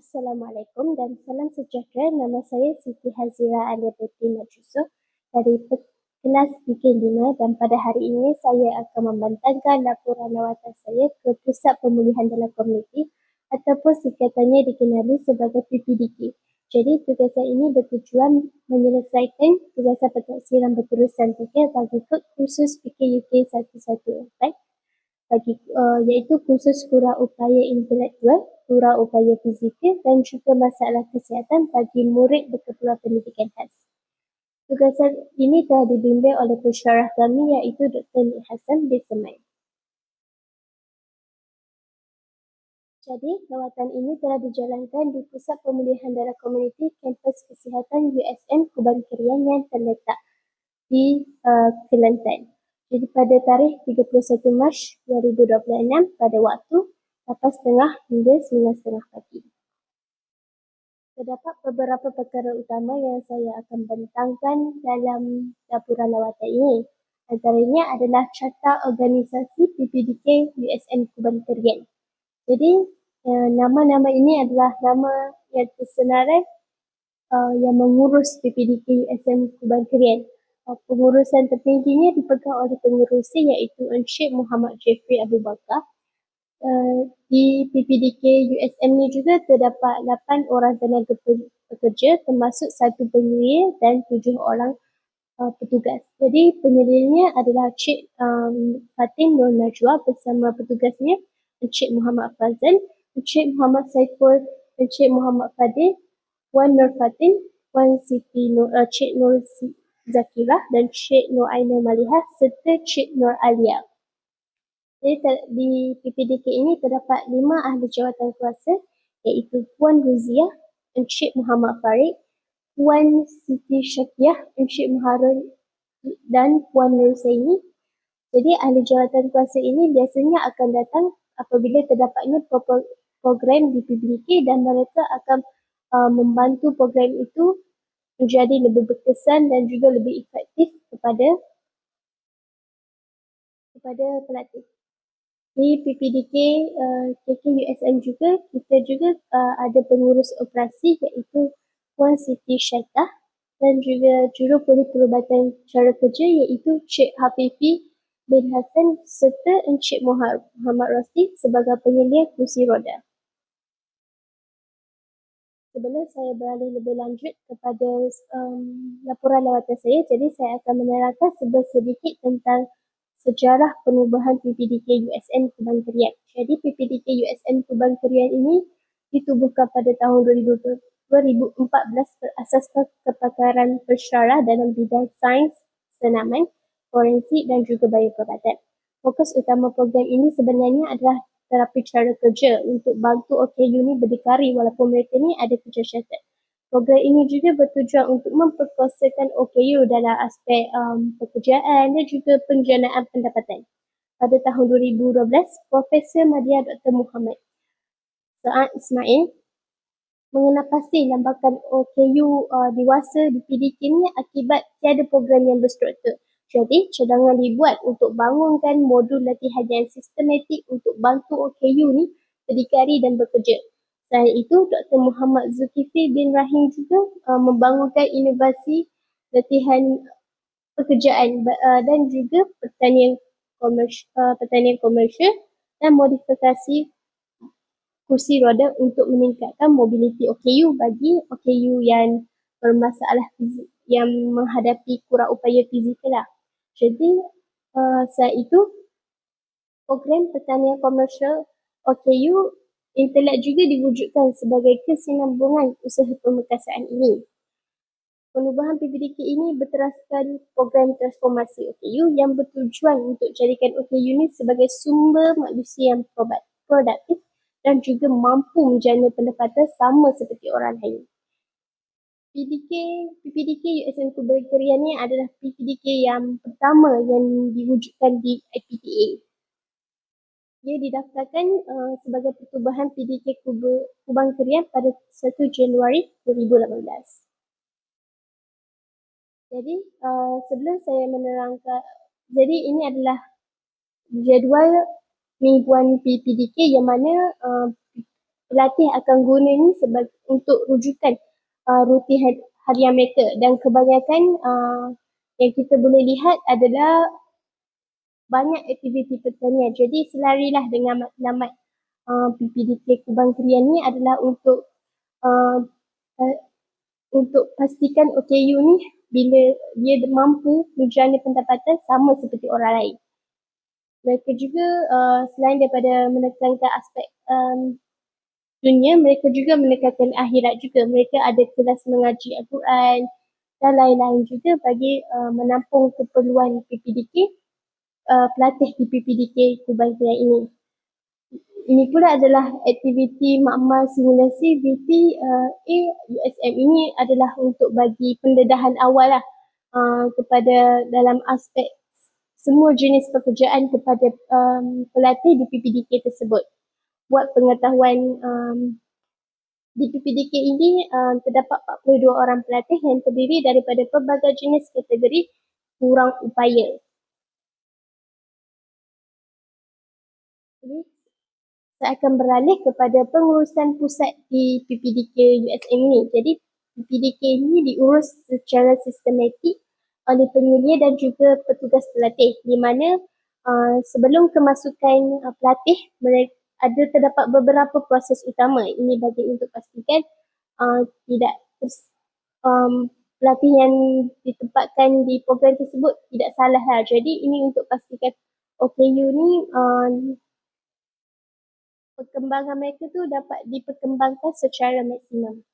Assalamualaikum dan salam sejahtera. Nama saya Siti Hazira Alia Putri Majusuh dari kelas PK5 dan pada hari ini saya akan membentangkan laporan lawatan saya ke Pusat Pemulihan dalam Komuniti ataupun singkatannya dikenali sebagai PPDK. Jadi tugasan ini bertujuan menyelesaikan tugasan pentaksiran berterusan 3 bagi kod khusus PKUK 114 iaitu khusus kurang upaya intelektual, kurang upaya fizikal dan juga masalah kesihatan bagi murid berkeperluan pendidikan khas. Tugasan ini telah dibimbing oleh pensyarah kami iaitu Dr. Nik Hassan bin Semai. Jadi, lawatan ini telah dijalankan di Pusat Pemulihan Darah Komuniti Kampus Kesihatan USM Kuban Kerian yang terletak di Kelantan. Jadi pada tarikh 31 Mac 2026 pada waktu 8.30 hingga 9.30 pagi. Terdapat beberapa perkara utama yang saya akan bentangkan dalam laporan lawatan ini. Antaranya adalah Carta Organisasi PPDK USM Kuban Kerian. Jadi nama-nama ini adalah nama yang tersenarai yang mengurus PPDK USM Kuban Kerian. Pengurusan tertingginya dipegang oleh pengerusi iaitu Encik Muhammad Jeffrey Abu Bakar. Di PPDK USM ni juga terdapat 8 orang tenaga pekerja termasuk 1 penyelia dan 7 orang petugas. Jadi penyelianya adalah Encik Fatin Nur Najwa bersama petugasnya Encik Muhammad Fazal, Encik Muhammad Saiful, Encik Muhammad Fadil, Wan Nur Fatin, Wan Siti Nur, Cik Nur Zakirah dan Cik Nur Aina Malihah serta Cik Nur Alia. Jadi di PPDK ini terdapat 5 ahli jawatan kuasa iaitu Puan Ruziah, Encik Muhammad Farid, Puan Siti Syakiyah, Encik Muharun dan Puan Nur Saini. Jadi ahli jawatan kuasa ini biasanya akan datang apabila terdapatnya program di PPDK dan mereka akan membantu program itu menjadi lebih berkesan dan juga lebih efektif kepada pelatih. Di PPDK KKUSM juga, kita juga ada pengurus operasi iaitu Puan Siti Syaitah dan juga juru perubatan cara kerja iaitu Cik Hafifi bin Hassan serta Encik Muhammad Rosli sebagai penyelia kursi roda. Sebelum saya beralih lebih lanjut kepada laporan lawatan saya, jadi saya akan menerangkan sedikit tentang sejarah penubuhan PPDK USM Kuban Kerian. Jadi PPDK USM Kuban Kerian ini ditubuhkan pada tahun 2014 berasaskan kepakaran pensyarah dalam bidang sains, senaman, forensik dan juga bioperubatan. Fokus utama program ini sebenarnya adalah terapi cara kerja untuk bantu OKU ni berdikari walaupun mereka ni ada kerja syaitan. Program ini juga bertujuan untuk memperkuasakan OKU dalam aspek pekerjaan dan juga penjanaan pendapatan. Pada tahun 2012, Profesor Madya Dr. Muhammad Saad Ismail mengenal pasti lambakan OKU dewasa di PDK ni akibat tiada program yang berstruktur. Jadi, cadangan dibuat untuk bangunkan modul latihan yang sistematik untuk bantu OKU ni berdikari dan bekerja. Selain itu, Dr. Muhammad Zulkifli bin Rahim juga membangunkan inovasi latihan pekerjaan dan juga pertanian komersial dan modifikasi kursi roda untuk meningkatkan mobiliti OKU bagi OKU yang bermasalah fizik, yang menghadapi kurang upaya fizikal lah. Jadi, selain itu, program pertanian komersial OKU Intelek juga diwujudkan sebagai kesinambungan usaha pemekasan ini. Penubuhan PPDK ini berteraskan program transformasi OKU yang bertujuan untuk jadikan OKU ini sebagai sumber manusia yang produktif dan juga mampu menjana pendapatan sama seperti orang lain. PPDK USM Kuban Kerian ni adalah PPDK yang pertama yang diwujudkan di IPTA. Dia didaftarkan sebagai pertubuhan PDK Kuban Kerian pada 1 Januari 2018. Jadi sebelum saya menerangkan, jadi ini adalah jadual mingguan PPDK yang mana pelatih akan guna ni untuk rujukan rutin harian mereka, dan kebanyakan yang kita boleh lihat adalah banyak aktiviti pertanian. Jadi selarilah dengan matlamat PPDK Kubang Krian ni adalah uh, uh, untuk pastikan OKU ni bila dia mampu menjana pendapatan sama seperti orang lain. Mereka juga selain daripada menekankan aspek dunia, mereka juga menekankan akhirat juga. Mereka ada kelas mengaji Al-Quran dan lain-lain juga bagi menampung keperluan PPDK, pelatih di PPDK Kubang Krian ini. Ini pula adalah aktiviti makmal simulasi VTA USM. Ini adalah untuk bagi pendedahan awal lah kepada dalam aspek semua jenis pekerjaan kepada pelatih di PPDK tersebut. Buat pengetahuan, di PPDK ini terdapat 42 orang pelatih yang terdiri daripada pelbagai jenis kategori kurang upaya. Saya akan beralih kepada pengurusan pusat di PPDK USM ini. Jadi PPDK ini diurus secara sistematik oleh penyelia dan juga petugas pelatih, di mana sebelum kemasukan pelatih, ada terdapat beberapa proses utama. Ini bagi untuk pastikan tidak pelatih yang ditempatkan di program tersebut tidak salah lah. Jadi ini untuk pastikan OKU ni perkembangan mereka tu dapat diperkembangkan secara maksimum.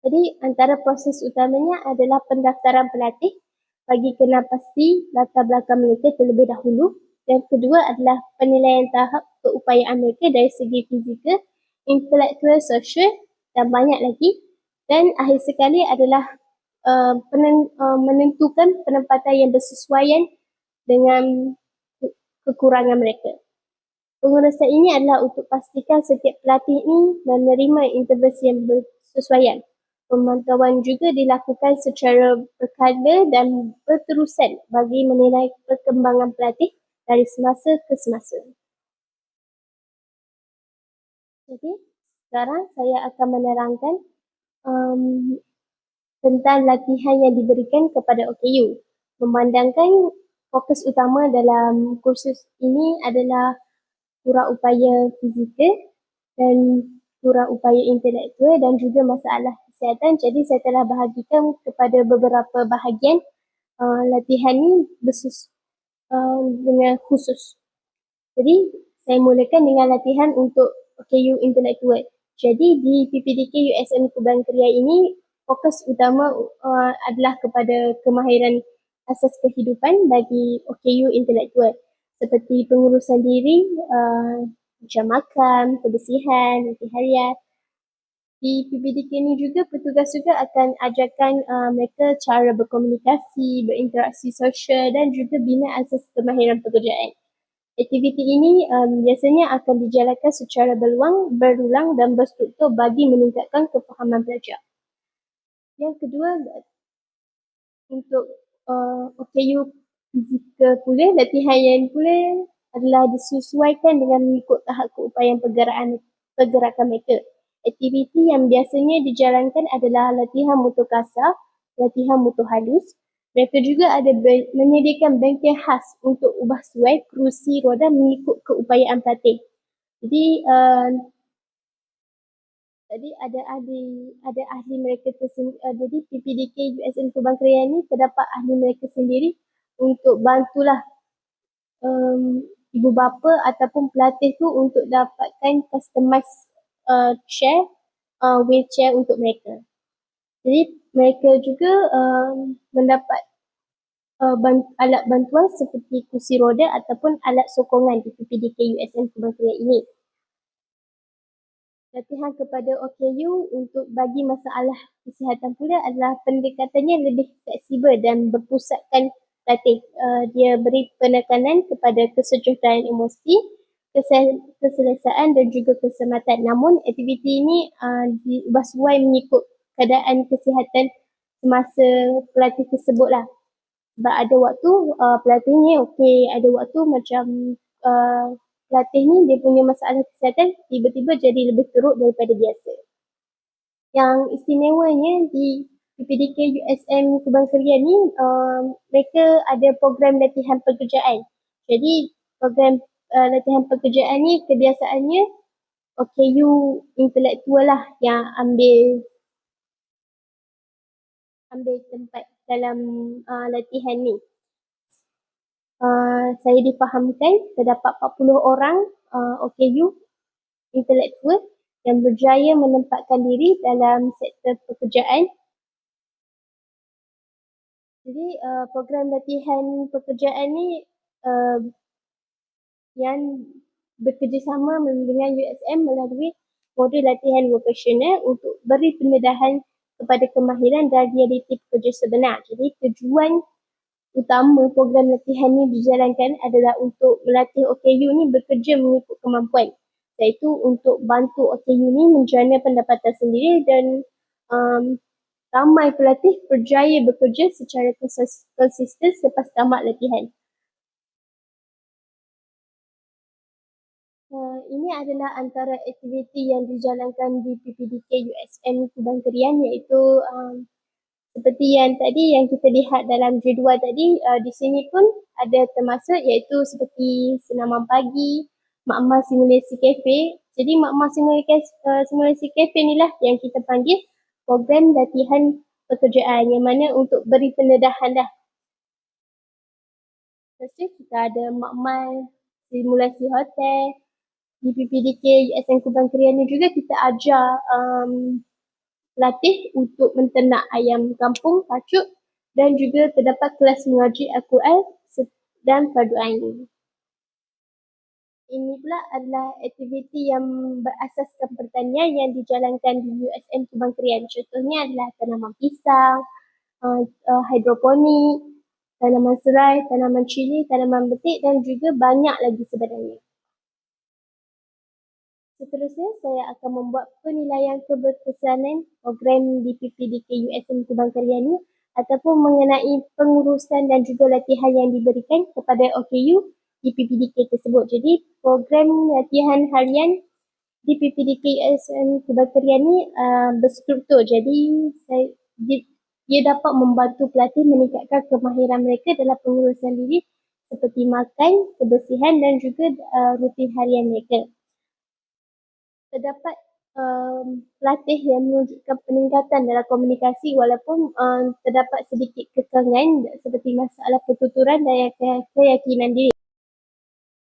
Jadi antara proses utamanya adalah pendaftaran pelatih bagi kenal pasti latar belakang mereka terlebih dahulu. Yang kedua adalah penilaian tahap keupayaan mereka dari segi fizikal, intelektual, sosial dan banyak lagi. Dan akhir sekali adalah menentukan penempatan yang bersesuaian dengan kekurangan mereka. Pengurusan ini adalah untuk pastikan setiap pelatih ini menerima intervensi yang bersesuaian. Pemantauan juga dilakukan secara berkala dan berterusan bagi menilai perkembangan pelatih dari semasa ke semasa. Jadi, sekarang saya akan menerangkan tentang latihan yang diberikan kepada OKU. Memandangkan fokus utama dalam kursus ini adalah kurang upaya fizikal dan kurang upaya intelektual dan juga masalah kesihatan. Jadi saya telah bahagikan kepada beberapa bahagian latihan ini dengan khusus. Jadi saya mulakan dengan latihan untuk OKU intelektual. Jadi di PPDK USM Kubang Krian ini fokus utama adalah kepada kemahiran asas kehidupan bagi OKU intelektual, seperti pengurusan diri, macam makan, kebersihan, rutin harian. Di PPDK ini juga petugas juga akan ajarkan mereka cara berkomunikasi, berinteraksi sosial dan juga bina asas kemahiran pekerjaan. Aktiviti ini biasanya akan dijalankan secara berulang dan berstruktur bagi meningkatkan kefahaman pelajar. Yang kedua, untuk OKU fizikal pula, latihan yang pula adalah disesuaikan dengan mengikut tahap keupayaan pergerakan mereka. Aktiviti yang biasanya dijalankan adalah latihan motor kasar, latihan motor halus. Mereka juga ada menyediakan bengkel khas untuk ubah suai kerusi roda mengikut keupayaan pelatih. Jadi ada ahli mereka tersendiri. Jadi PPDK USM Kubang Krian ni terdapat ahli mereka sendiri untuk bantulah ibu bapa ataupun pelatih tu untuk dapatkan customize chair, wheelchair untuk mereka. Jadi mereka juga mendapat alat bantuan seperti kursi roda ataupun alat sokongan di PPDK USM Kubang Krian ini. Latihan kepada OKU untuk bagi masalah kesihatan pula adalah pendekatannya lebih fleksibel dan berpusatkan latih. Dia beri penekanan kepada kesejahteraan emosi, keselesaan dan juga keselamatan. Namun aktiviti ini diubah sesuai mengikut keadaan kesihatan semasa pelatih tersebut lah. Sebab ada waktu pelatihnya okey, ada waktu macam pelatih ni dia punya masalah kesihatan tiba-tiba jadi lebih teruk daripada biasa. Yang istimewanya di PPDK USM Kubang Krian ni, mereka ada program latihan pekerjaan. Jadi program latihan pekerjaan ni kebiasaannya OKU intelektual lah yang ambil tempat dalam latihan ni. Saya difahamkan terdapat 40 orang OKU intelektual yang berjaya menempatkan diri dalam sektor pekerjaan. Jadi program latihan pekerjaan ni yang bekerjasama dengan USM melalui modul latihan vocational untuk beri pendedahan kepada kemahiran dan realiti pekerja sebenar. Jadi tujuan utama program latihan ni dijalankan adalah untuk melatih OKU ni bekerja mengikut kemampuan, iaitu untuk bantu OKU ni menjana pendapatan sendiri dan ramai pelatih berjaya bekerja secara konsisten selepas tamat latihan. Ini adalah antara aktiviti yang dijalankan di PPDK USM Kubang Krian, iaitu seperti yang tadi yang kita lihat dalam jadual tadi, di sini pun ada termasuk iaitu seperti senaman pagi, makmal simulasi kafe. Jadi makmal simulasi kafe ni lah yang kita panggil program latihan pekerjaan yang mana untuk beri pendedahan dah. Lepas tu kita ada makmal simulasi hotel. Di PPDK USM Kubang Krian ni juga kita ajar pelatih untuk menternak ayam kampung, pacuk, dan juga terdapat kelas mengaji Al-Quran dan fardu ain. Ini pula adalah aktiviti yang berasaskan pertanian yang dijalankan di USM Kubang Krian. Contohnya adalah tanaman pisang, hidroponik, tanaman serai, tanaman cili, tanaman betik dan juga banyak lagi sebenarnya. Seterusnya, saya akan membuat penilaian keberkesanan program di PPDK USM Kubang Krian ni ataupun mengenai pengurusan dan juga latihan yang diberikan kepada OKU di PPDK tersebut. Jadi, program latihan harian di PPDK USM Kubang Krian ni berstruktur. Jadi, dia dapat membantu pelatih meningkatkan kemahiran mereka dalam pengurusan diri seperti makan, kebersihan dan juga rutin harian mereka. Terdapat pelatih yang menunjukkan peningkatan dalam komunikasi walaupun terdapat sedikit kekangan seperti masalah pertuturan dan keyakinan diri.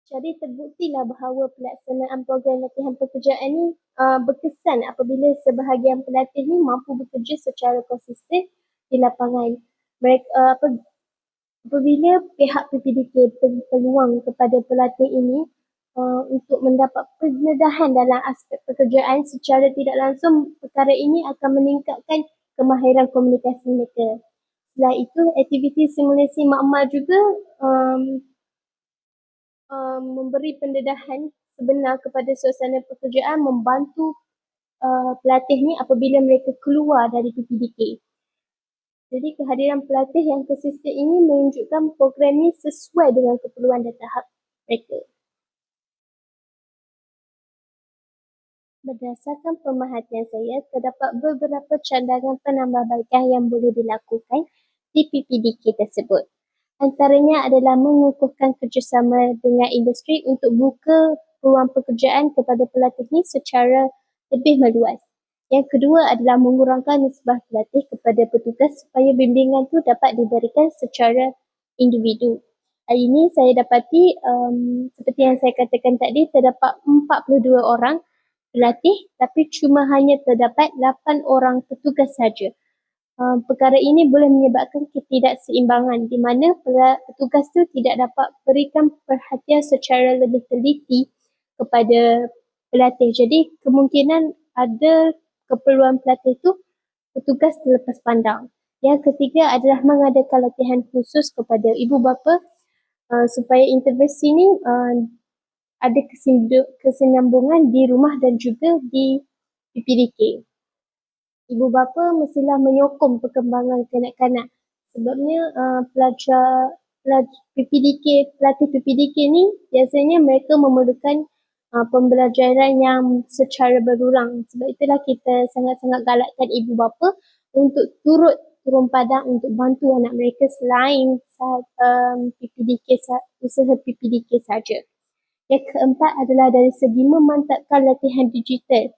Jadi terbuktilah bahawa pelaksanaan program latihan pekerjaan ini berkesan apabila sebahagian pelatih ni mampu bekerja secara konsisten di lapangan. Apabila pihak PPDK beri peluang kepada pelatih ini untuk mendapat pendedahan dalam aspek pekerjaan secara tidak langsung, perkara ini akan meningkatkan kemahiran komunikasi mereka. Selain itu, aktiviti simulasi makmal juga memberi pendedahan sebenar kepada suasana pekerjaan, membantu pelatih ni apabila mereka keluar dari PPDK. Jadi kehadiran pelatih yang konsisten ini menunjukkan program ini sesuai dengan keperluan dan tahap mereka. Berdasarkan pemerhatian saya, terdapat beberapa cadangan penambahbaikan yang boleh dilakukan di PPDK tersebut. Antaranya adalah mengukuhkan kerjasama dengan industri untuk buka peluang pekerjaan kepada pelatih ini secara lebih meluas. Yang kedua adalah mengurangkan nisbah pelatih kepada petugas supaya bimbingan itu dapat diberikan secara individu. Hari ini saya dapati seperti yang saya katakan tadi, terdapat 42 orang pelatih tapi cuma hanya terdapat 8 orang petugas saja. Perkara ini boleh menyebabkan ketidakseimbangan di mana petugas itu tidak dapat berikan perhatian secara lebih teliti kepada pelatih. Jadi kemungkinan ada keperluan pelatih itu petugas terlepas pandang. Yang ketiga adalah mengadakan latihan khusus kepada ibu bapa supaya intervensi ini ada kesinambungan di rumah dan juga di PPDK. Ibu bapa mestilah menyokong perkembangan kanak-kanak sebabnya pelajar pelatih PPDK ni biasanya mereka memerlukan pembelajaran yang secara berulang. Sebab itulah kita sangat-sangat galakkan ibu bapa untuk turun padang untuk bantu anak mereka selain usaha PPDK saja. Yang keempat adalah dari segi memantapkan latihan digital.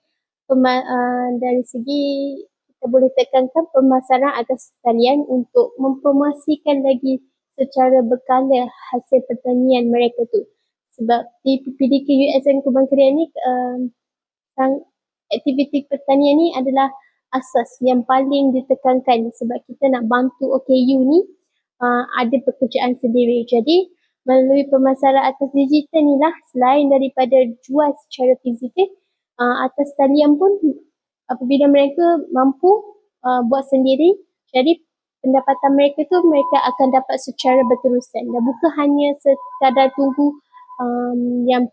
Dari segi kita boleh tekankan pemasaran atas talian untuk mempromosikan lagi secara berkala hasil pertanian mereka tu. Sebab di PPDK USN Kubang Krian ni aktiviti pertanian ni adalah asas yang paling ditekankan sebab kita nak bantu OKU ni ada pekerjaan sendiri. Jadi melalui pemasaran atas digital ni lah, selain daripada jual secara fizikal, atas talian pun apabila mereka mampu buat sendiri, jadi pendapatan mereka tu mereka akan dapat secara berterusan dan bukan hanya sekadar tunggu yang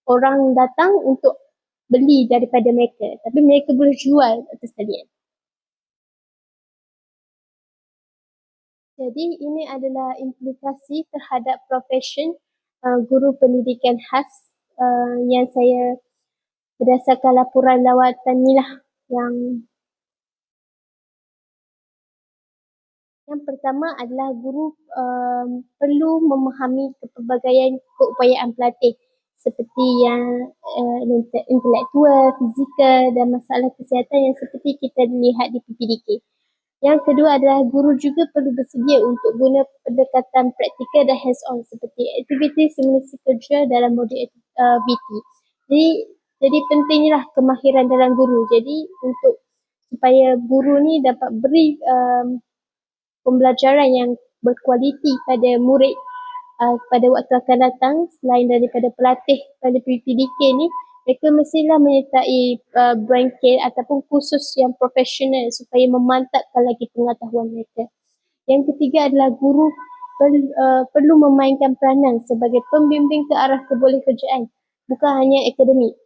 orang datang untuk beli daripada mereka, tapi mereka boleh jual atas talian. Jadi ini adalah implikasi terhadap profesion guru pendidikan khas yang saya berdasarkan laporan lawatan ni lah yang pertama adalah guru perlu memahami kepelbagaian keupayaan pelatih seperti yang intelektual, fizikal dan masalah kesihatan yang seperti kita lihat di PPDK. Yang kedua adalah guru juga perlu bersedia untuk guna pendekatan praktikal dan hands-on seperti aktiviti simulasi kerja dalam modul VT. Jadi pentinglah kemahiran dalam guru. Jadi untuk supaya guru ni dapat beri pembelajaran yang berkualiti pada murid pada waktu akan datang, selain daripada pelatih pada PPDK ni, mereka mestilah menyertai berankil ataupun kursus yang profesional supaya memantapkan lagi pengetahuan mereka. Yang ketiga adalah guru perlu memainkan peranan sebagai pembimbing ke arah kebolehkerjaan, bukan hanya akademik.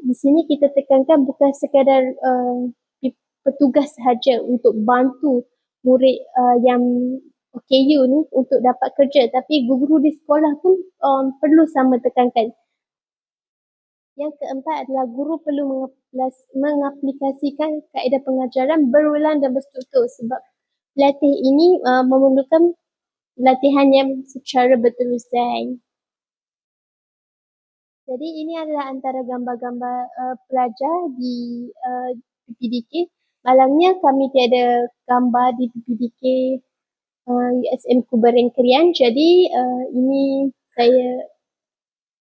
Di sini kita tekankan bukan sekadar petugas sahaja untuk bantu murid yang OKU ni untuk dapat kerja, tapi guru di sekolah pun perlu sama tekankan. Yang keempat adalah guru perlu mengaplikasikan kaedah pengajaran berulang dan berstruktur sebab pelatih ini memerlukan latihan yang secara berterusan. Jadi ini adalah antara gambar-gambar pelajar di PPDK. Malangnya kami tiada gambar di PPDK USM Kubang Krian. Jadi ini saya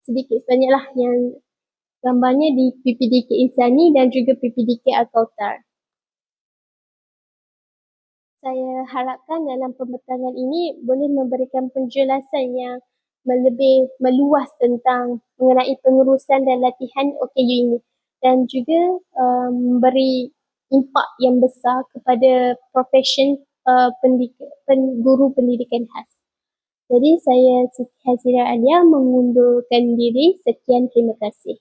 sedikit banyaklah yang gambarnya di PPDK Insani dan juga PPDK Al-Kautar. Saya harapkan dalam pembentangan ini boleh memberikan penjelasan yang lebih meluas tentang mengenai pengurusan dan latihan OKU ini dan juga memberi impak yang besar kepada profesion guru pendidikan khas. Jadi saya Siti Hazira Alia mengundurkan diri. Sekian, terima kasih.